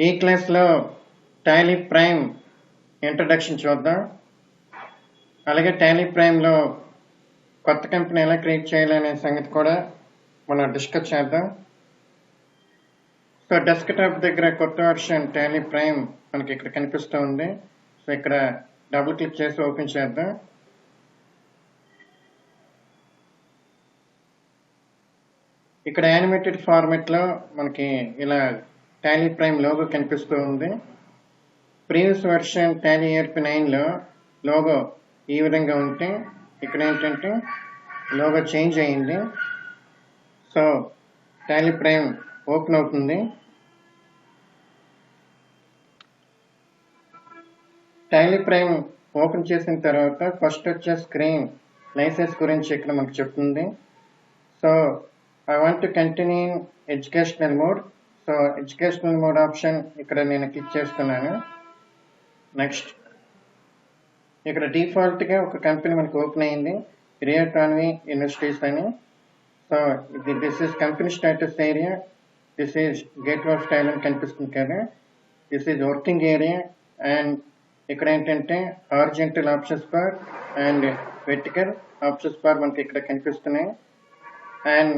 ఈ క్లాస్లో Tally prime introduction చూద్దాం. అలాగే టాలీ ప్రైమ్లో కొత్త కంపెనీ ఎలా క్రియేట్ చేయాలనే సంగతి కూడా మనం డిస్కస్ చేద్దాం. సో డెస్క్టాప్ దగ్గర కొత్త వర్షన్ టాలీ ప్రైమ్ మనకి ఇక్కడ కనిపిస్తూ ఉంది. సో ఇక్కడ డబుల్ క్లిక్ చేసి ఓపెన్ చేద్దాం. ఇక్కడ యానిమేటెడ్ ఫార్మెట్లో మనకి ఇలా టాలీ ప్రైమ్ లోగో కనిపిస్తూ ఉంది. ప్రీవియస్ వర్షన్ టాలీ ERP9లో లోగో ఈ విధంగా ఉంటే ఇక్కడ ఏంటంటే లోగో చేంజ్ అయింది. సో టాలీ ప్రైమ్ ఓపెన్ అవుతుంది. టాలీ ప్రైమ్ ఓపెన్ చేసిన తర్వాత ఫస్ట్ వచ్చే స్క్రీన్ లైసెన్స్ గురించి ఇక్కడ మనకు చెప్తుంది. So I want to continue in educational mode. So educational mode option ఇక్కడ నేను క్లిక్ చేస్తున్నాను. నెక్స్ట్ ఇక్కడ డిఫాల్ట్గా ఒక కంపెనీ మనకు ఓపెన్ అయింది, రియాటాన్వి ఇండస్ట్రీస్ అని. So this is company status area, this is gateway of style అని కనిపిస్తుంది కదా. This is working area and ఇక్కడ ఏంటంటే horizontal options bar and vertical options bar మనకి ఇక్కడ కనిపిస్తున్నాయి. అండ్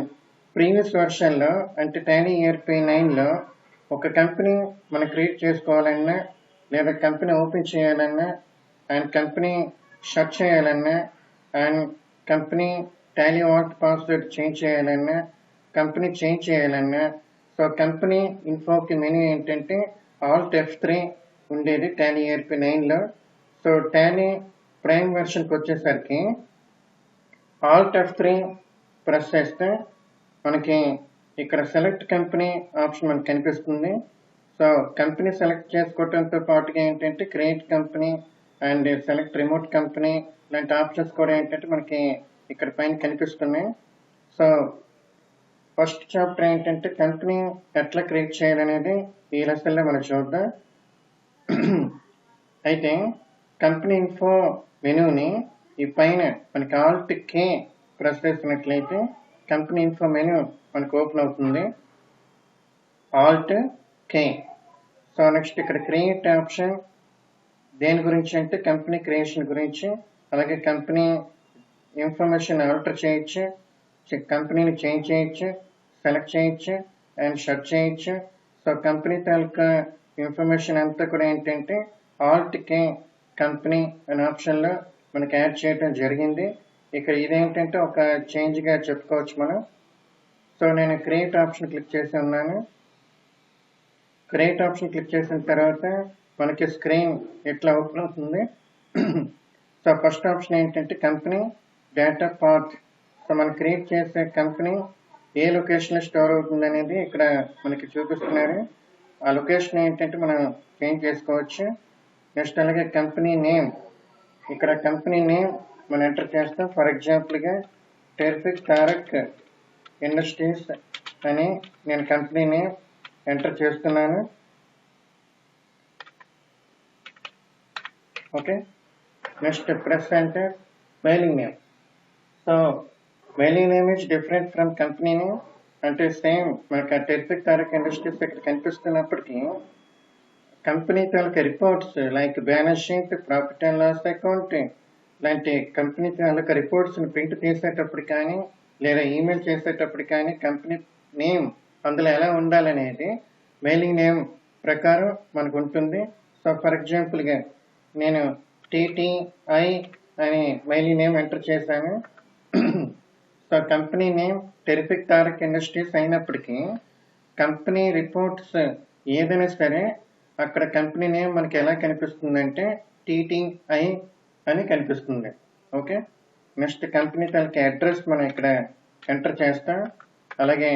ప్రీవియస్ వర్షన్లో అంటే టాలీ ERP9లో ఒక కంపెనీ మనం క్రియేట్ చేసుకోవాలన్నా లేదా కంపెనీ ఓపెన్ చేయాలన్నా అండ్ కంపెనీ షట్ చేయాలన్నా and company Tally vault password change చేయాలన్నా కంపెనీ చేంజ్ చేయాలన్నా సో కంపెనీ ఇన్ఫోకి మెనూ ఏంటంటే Alt F3 ఉండేది టాలీ ERP9లో. సో టాలీ ప్రైమ్ వెర్షన్కి వచ్చేసరికి Alt F3 ప్రెస్ చేస్తే మనకి ఇక్కడ సెలెక్ట్ కంపెనీ ఆప్షన్ మనకు కనిపిస్తుంది. సో కంపెనీ సెలెక్ట్ చేసుకోవడంతో పాటుగా ఏంటంటే create company and select remote company ఇలాంటి ఆప్షన్స్ కూడా ఏంటంటే మనకి ఇక్కడ పైన కనిపిస్తున్నాయి. సో ఫస్ట్ చాప్టర్ ఏంటంటే కంపెనీ ఎట్లా క్రియేట్ చేయాలనేది ఈ లెసన్లో మనం చూద్దాం. అయితే కంపెనీ ఇన్ఫో మెనూని ఈ పైన మనకి Alt K ప్రెస్ చేసినట్లయితే కంపెనీ ఇన్ఫో మెనూ మనకు ఓపెన్ అవుతుంది. Alt K. సో నెక్స్ట్ ఇక్కడ క్రియేట్ ఆప్షన్ దేని గురించి అంటే కంపెనీ క్రియేషన్ గురించి. అలాగే కంపెనీ ఇన్ఫర్మేషన్ ఆల్టర్ చేయొచ్చు, కంపెనీని చేంజ్ చేయొచ్చు, సెలెక్ట్ చేయొచ్చు అండ్ షట్ చేయొచ్చు. సో కంపెనీ తాలూకా ఇన్ఫర్మేషన్ అంతా కూడా ఏంటంటే Alt K కంపెనీ అనే ఆప్షన్లో మనకి యాడ్ చేయడం జరిగింది. ఇక్కడ ఇదేంటంటే ఒక చేంజ్గా చెప్పుకోవచ్చు మనం. సో నేను క్రియేట్ ఆప్షన్ క్లిక్ చేసి ఉన్నాను. క్రియేట్ ఆప్షన్ క్లిక్ చేసిన తర్వాత మనకి స్క్రీన్ ఎట్లా ఓపెన్ అవుతుంది. సో ఫస్ట్ ఆప్షన్ ఏంటంటే కంపెనీ డేటా పాత్. సో మనం క్రియేట్ చేసే కంపెనీ ఏ లొకేషన్లో స్టోర్ అవుతుంది అనేది ఇక్కడ మనకి చూపిస్తున్నారు. ఆ లొకేషన్ ఏంటంటే మనం చేంజ్ చేసుకోవచ్చు. నెక్స్ట్ అలాగే కంపెనీ నేమ్, ఇక్కడ కంపెనీ నేమ్ మనం ఎంటర్ చేస్తాం. ఫర్ ఎగ్జాంపుల్గా టెరిఫిక్ తారక్ ఇండస్ట్రీస్ అని నేను కంపెనీ నేమ్ ఎంటర్ చేస్తున్నాను. ఓకే, నెక్స్ట్ ప్రెస్ అంటే mailing name. So mailing name is different from company name. అంటే సేమ్ మనకి టెరిఫిక్ తారక్ ఇండస్ట్రీస్ ఇక్కడ కనిపిస్తున్నప్పటికీ కంపెనీ తాలూకా reports like balance sheet, profit and loss account ఇలాంటి కంపెనీ తాలూకా రిపోర్ట్స్ని ప్రింట్ తీసేటప్పుడు కానీ లేదా ఈమెయిల్ చేసేటప్పుడు కానీ కంపెనీ నేమ్ అందులో ఎలా ఉండాలనేది మెయిలింగ్ నేమ్ ప్రకారం మనకు ఉంటుంది. సో ఫర్ ఎగ్జాంపుల్గా నేను TTI అని మెయిలింగ్ నేమ్ ఎంటర్ చేశాను. So company name terrific Tarak industries అయినప్పటికీ కంపెనీ రిపోర్ట్స్ ఏదైనా సరే అక్కడ కంపెనీ నేమ్ మనకి ఎలా కనిపిస్తుందంటే TTI అని కనిపిస్తుంది. ఓకే, నెక్స్ట్ కంపెనీ తాలూకా అడ్రస్ మనం ఇక్కడ ఎంటర్ చేస్తాం. అలాగే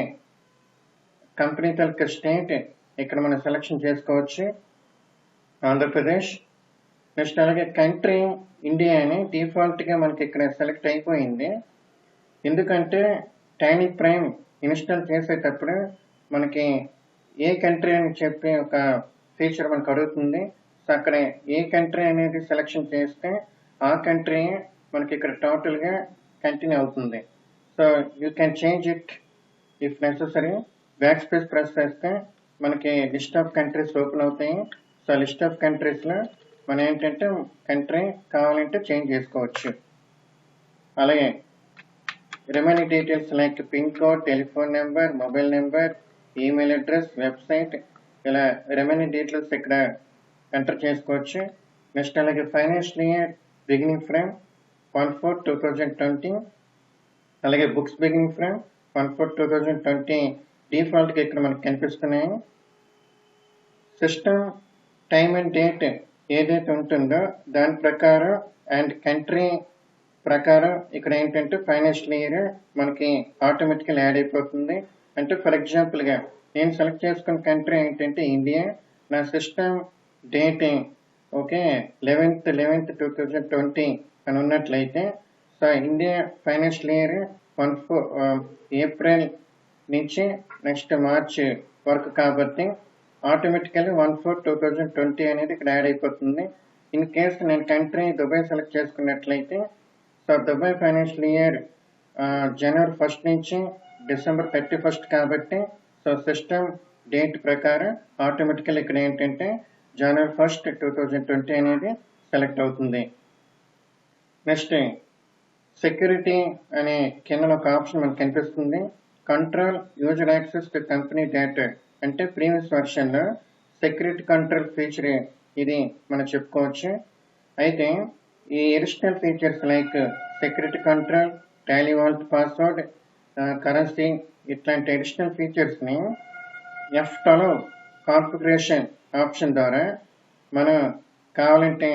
కంపెనీ తాలూకా స్టేట్ ఇక్కడ మనం సెలెక్షన్ చేసుకోవచ్చు, ఆంధ్రప్రదేశ్. నెక్స్ట్ అలాగే కంట్రీ ఇండియా అని డిఫాల్ట్గా మనకి ఇక్కడ సెలెక్ట్ అయిపోయింది. ఎందుకంటే టాలీ ప్రైమ్ ఇన్స్టాల్ చేసేటప్పుడు మనకి ఏ కంట్రీ అని చెప్పి ఒక ఫీచర్ మనకు అడుగుతుంది. సో అక్కడ ఏ కంట్రీ అనేది సెలెక్షన్ చేస్తే ఆ కంట్రీ మనకి ఇక్కడ టోటల్గా కంటిన్యూ అవుతుంది. So you can change it if necessary. Back space press చేస్తే మనకి లిస్ట్ ఆఫ్ కంట్రీస్ ఓపెన్ అవుతాయి. సో లిస్ట్ ఆఫ్ కంట్రీస్లో మనం ఏంటంటే కంట్రీ కావాలంటే చేంజ్ చేసుకోవచ్చు. అలాగే remaining details like pin code, telephone number, mobile number, email address, website, ఇలా రిమైనింగ్ డీటెయిల్స్ ఇక్కడ ఎంటర్ చేసుకోవచ్చు. నెక్స్ట్ అలాగే ఫైనాన్షియల్ ఇయర్ బిగినింగ్ ఫ్రమ్ 1/4/2020, అలాగే బుక్స్ బిగినింగ్ ఫ్రమ్ 1/4/2020 డిఫాల్ట్గా ఇక్కడ మనకు కనిపిస్తున్నాయి. సిస్టమ్ టైమ్ అండ్ డేట్ ఏదైతే ఉంటుందో దాని ప్రకారం అండ్ కంట్రీ ప్రకారం ఇక్కడ ఏంటంటే ఫైనాన్షియల్ ఇయర్ మనకి ఆటోమేటికల్ యాడ్ అయిపోతుంది. అంటే ఫర్ ఎగ్జాంపుల్గా నేను సెలెక్ట్ చేసుకున్న కంట్రీ ఏంటంటే ఇండియా. నా సిస్టమ్ డేట్ ఓకే 11/11/2020 అని ఉన్నట్లయితే so India financial year April నుంచి నెక్స్ట్ మార్చ్ వరకు కాబట్టి ఆటోమేటికల్లీ 1/4/2020 అనేది ఇక్కడ యాడ్ అయిపోతుంది. ఇన్ కేస్ నేను కంట్రీ దుబాయ్ సెలెక్ట్ చేసుకున్నట్లయితే సో దుబాయ్ ఫైనాన్షియల్ ఇయర్ జనవరి 1 నుంచి డిసెంబర్ 31 కాబట్టి సో సిస్టమ్ డేట్ ప్రకారం ఆటోమేటికల్ ఇక్కడ ఏంటంటే జనవరి 1, 2020 అనేది సెలెక్ట్ అవుతుంది. నెక్స్ట్ సెక్యూరిటీ అనే కింద ఒక ఆప్షన్ మనకు కనిపిస్తుంది. Control user access to company data అంటే ప్రీవియస్ వర్షన్లో సెక్యూరిటీ కంట్రోల్ ఫీచర్ ఇది మనం చెప్పుకోవచ్చు. అయితే ఈ additional features like security control, Tally vault password, currency ఇట్లాంటి అడిషనల్ ఫీచర్స్ని F12 కాన్ఫిగరేషన్ ఆప్షన్ ద్వారా మనం కావాలంటే